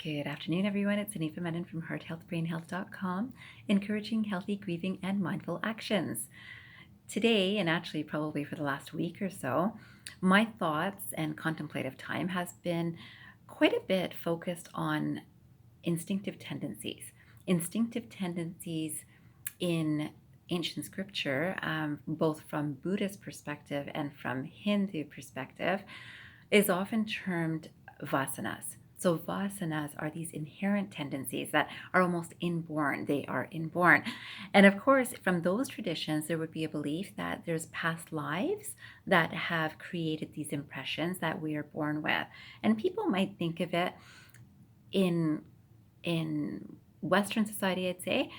Good afternoon, everyone. It's Anifa Menon from hearthealthbrainhealth.com, encouraging healthy grieving and mindful actions. Today, and actually probably for the last week or so, my thoughts and contemplative time has been quite a bit focused on instinctive tendencies. Instinctive tendencies in ancient scripture, both from Buddhist perspective and from Hindu perspective, is often termed vasanas. So vasanas are these inherent tendencies that are almost inborn. They are inborn. And of course, from those traditions, there would be a belief that there's past lives that have created these impressions that we are born with. And people might think of it in Western society, I'd say,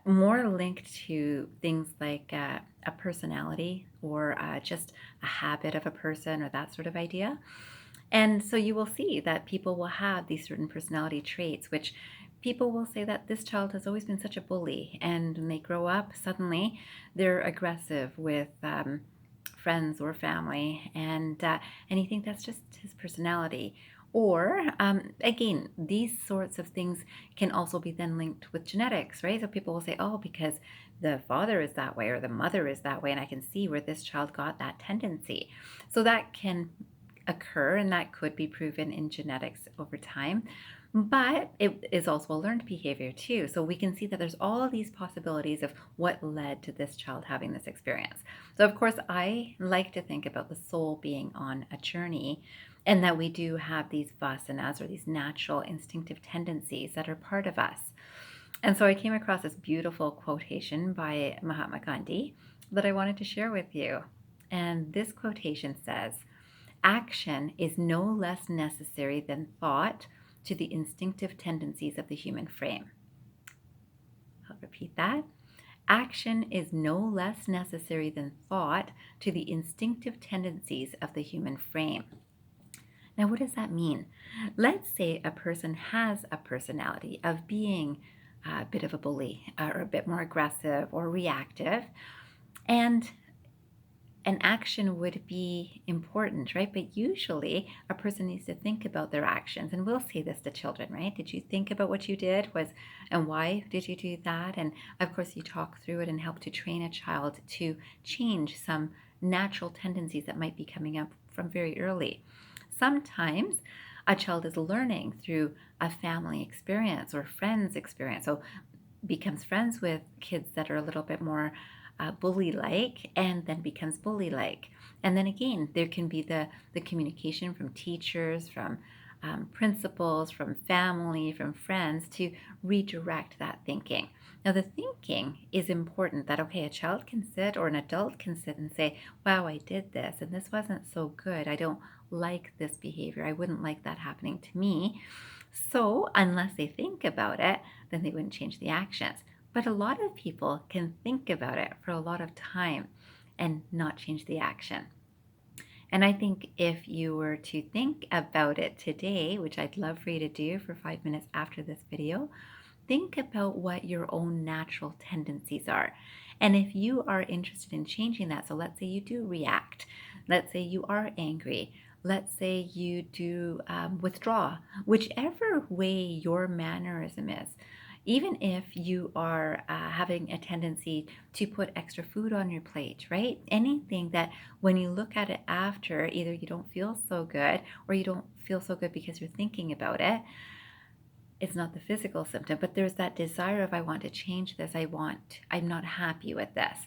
more linked to things like a personality or just a habit of a person or that sort of idea. And so you will see that people will have these certain personality traits, which people will say that this child has always been such a bully. And when they grow up, suddenly they're aggressive with friends or family. And you think that's just his personality. Or again, these sorts of things can also be then linked with genetics, right? So people will say, oh, because the father is that way or the mother is that way, and I can see where this child got that tendency. So that can occur, and that could be proven in genetics over time. But it is also a learned behavior too. So we can see that there's all of these possibilities of what led to this child having this experience. So, of course, I like to think about the soul being on a journey and that we do have these vasanas or these natural instinctive tendencies that are part of us. And so I came across this beautiful quotation by Mahatma Gandhi that I wanted to share with you. And this quotation says, "Action is no less necessary than thought to the instinctive tendencies of the human frame." I'll repeat that. Action is no less necessary than thought to the instinctive tendencies of the human frame. Now, what does that mean? Let's say a person has a personality of being a bit of a bully or a bit more aggressive or reactive, and an action would be important, right? But usually a person needs to think about their actions. And we'll say this to children, right? Did you think about what you did? And why did you do that? And of course, you talk through it and help to train a child to change some natural tendencies that might be coming up from very early. Sometimes a child is learning through a family experience or friends experience. So becomes friends with kids that are a little bit more bully-like, and then becomes bully-like. And then again, there can be the communication from teachers, from principals, from family, from friends to redirect that thinking. Now, the thinking is important that, okay, a child can sit or an adult can sit and say, wow, I did this and this wasn't so good. I don't like this behavior. I wouldn't like that happening to me. So, unless they think about it, then they wouldn't change the actions. But a lot of people can think about it for a lot of time and not change the action. And I think if you were to think about it today, which I'd love for you to do for 5 minutes after this video, think about what your own natural tendencies are. And if you are interested in changing that, so let's say you do react, let's say you are angry, let's say you do withdraw, whichever way your mannerism is. Even if you are having a tendency to put extra food on your plate, right? Anything that when you look at it after, either you don't feel so good or you don't feel so good because you're thinking about it, it's not the physical symptom, but there's that desire of, I want to change this. I'm not happy with this.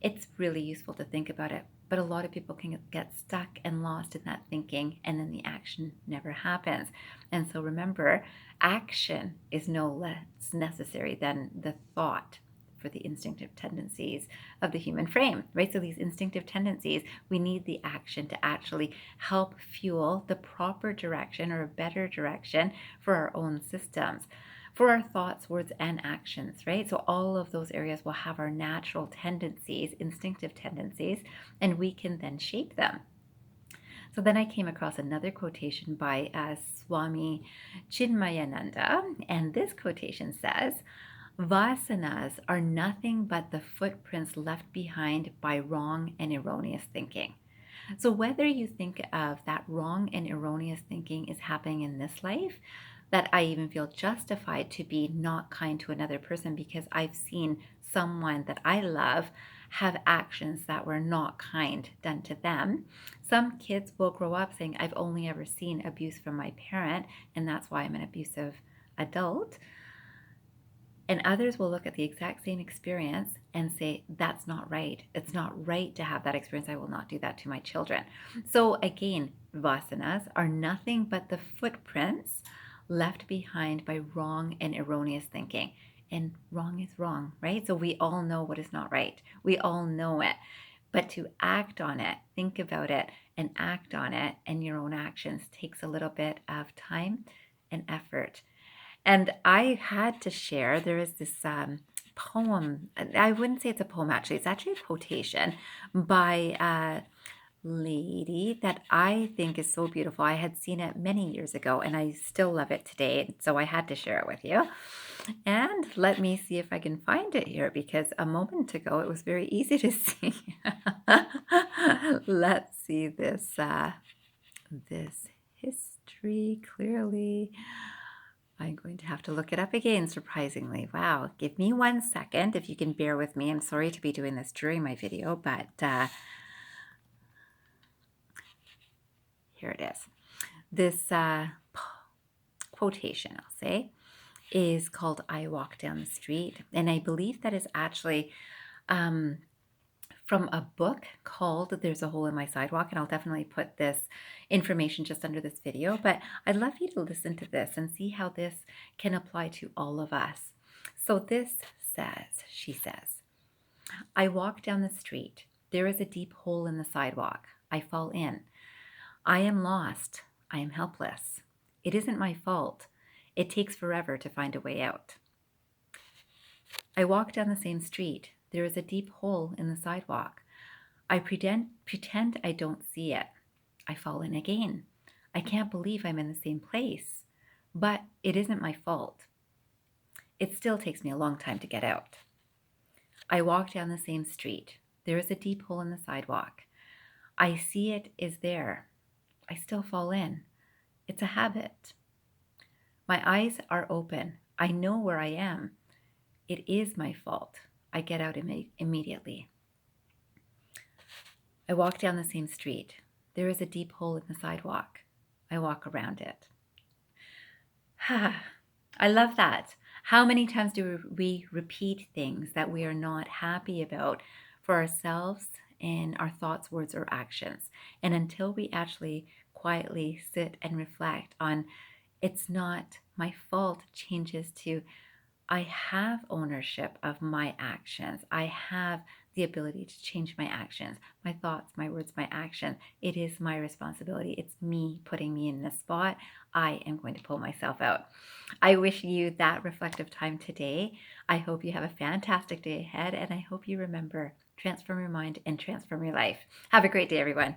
It's really useful to think about it. But a lot of people can get stuck and lost in that thinking, and then the action never happens. And so remember, action is no less necessary than the thought for the instinctive tendencies of the human frame, right? So these instinctive tendencies, we need the action to actually help fuel the proper direction or a better direction for our own systems, for our thoughts, words, and actions, right? So all of those areas will have our natural tendencies, instinctive tendencies, and we can then shape them. So then I came across another quotation by Swami Chinmayananda, and this quotation says, "Vasanas are nothing but the footprints left behind by wrong and erroneous thinking." So whether you think of that wrong and erroneous thinking is happening in this life, that I even feel justified to be not kind to another person because I've seen someone that I love have actions that were not kind done to them. Some kids will grow up saying, I've only ever seen abuse from my parent, and that's why I'm an abusive adult. And others will look at the exact same experience and say, that's not right. It's not right to have that experience. I will not do that to my children. So again, Vasanas are nothing but the footprints left behind by wrong and erroneous thinking. And wrong is wrong, right? So we all know what is not right. We all know it. But to act on it, think about it, and act on it, and your own actions takes a little bit of time and effort. And I had to share, there is this poem. I wouldn't say it's a poem, actually. It's actually a quotation by a lady that I think is so beautiful. I had seen it many years ago and I still love it today. So I had to share it with you. And let me see if I can find it here, because a moment ago it was very easy to see. Let's see this history clearly. I'm going to have to look it up again, surprisingly. Wow. Give me 1 second if you can bear with me. I'm sorry to be doing this during my video, but here it is. This quotation, I'll say, is called I Walk Down the Street. And I believe that is actually from a book called There's a Hole in My Sidewalk. And I'll definitely put this information just under this video. But I'd love you to listen to this and see how this can apply to all of us. So this says, she says, I walk down the street. There is a deep hole in the sidewalk. I fall in. I am lost. I am helpless. It isn't my fault. It takes forever to find a way out. I walk down the same street. There is a deep hole in the sidewalk. I pretend I don't see it. I fall in again. I can't believe I'm in the same place. But it isn't my fault. It still takes me a long time to get out. I walk down the same street. There is a deep hole in the sidewalk. I see it is there. I still fall in. It's a habit. My eyes are open. I know where I am. It is my fault. I get out immediately. I walk down the same street. There is a deep hole in the sidewalk. I walk around it. I love that. How many times do we repeat things that we are not happy about for ourselves in our thoughts, words, or actions? And until we actually quietly sit and reflect on it's not my fault, changes to I have ownership of my actions. I have the ability to change my actions, my thoughts, my words, my actions. It is my responsibility. It's me putting me in this spot. I am going to pull myself out. I wish you that reflective time today. I hope you have a fantastic day ahead, and I hope you remember, transform your mind and transform your life. Have a great day, everyone.